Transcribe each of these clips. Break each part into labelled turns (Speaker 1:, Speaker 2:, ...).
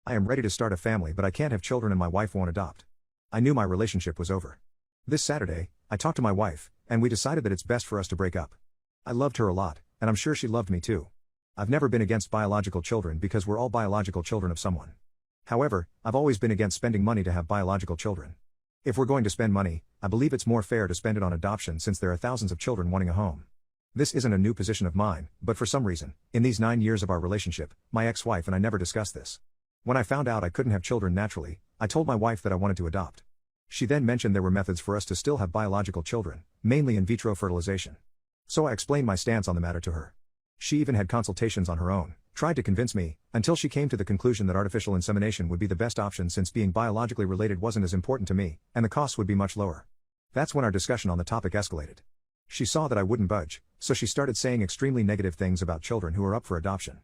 Speaker 1: I am ready to start a family, but I can't have children and my wife won't adopt. I knew my relationship was over. This Saturday, I talked to my wife, and we decided that it's best for us to break up. I loved her a lot, and I'm sure she loved me too. I've never been against biological children because we're all biological children of someone. However, I've always been against spending money to have biological children. If we're going to spend money, I believe it's more fair to spend it on adoption since there are thousands of children wanting a home. This isn't a new position of mine, but for some reason, in these 9 years of our relationship, my ex-wife and I never discussed this. When I found out I couldn't have children naturally, I told my wife that I wanted to adopt. She then mentioned there were methods for us to still have biological children, mainly in vitro fertilization. So I explained my stance on the matter to her. She even had consultations on her own, tried to convince me, until she came to the conclusion that artificial insemination would be the best option since being biologically related wasn't as important to me, and the costs would be much lower. That's when our discussion on the topic escalated. She saw that I wouldn't budge, so she started saying extremely negative things about children who are up for adoption.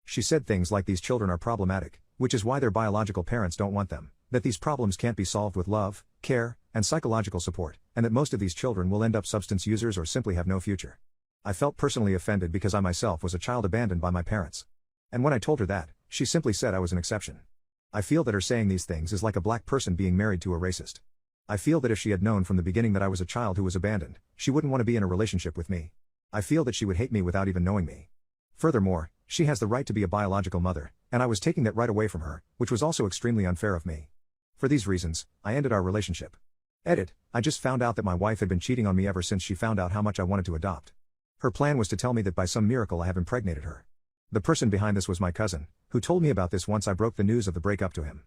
Speaker 1: She said things like these children are problematic, which is why their biological parents don't want them, that these problems can't be solved with love, care, and psychological support, and that most of these children will end up substance users or simply have no future. I felt personally offended because I myself was a child abandoned by my parents. And when I told her that, she simply said I was an exception. I feel that her saying these things is like a black person being married to a racist. I feel that if she had known from the beginning that I was a child who was abandoned, she wouldn't want to be in a relationship with me. I feel that she would hate me without even knowing me. Furthermore, she has the right to be a biological mother, and I was taking that right away from her, which was also extremely unfair of me. For these reasons, I ended our relationship. Edit, I just found out that my wife had been cheating on me ever since she found out how much I wanted to adopt. Her plan was to tell me that by some miracle I have impregnated her. The person behind this was my cousin, who told me about this once I broke the news of the breakup to him.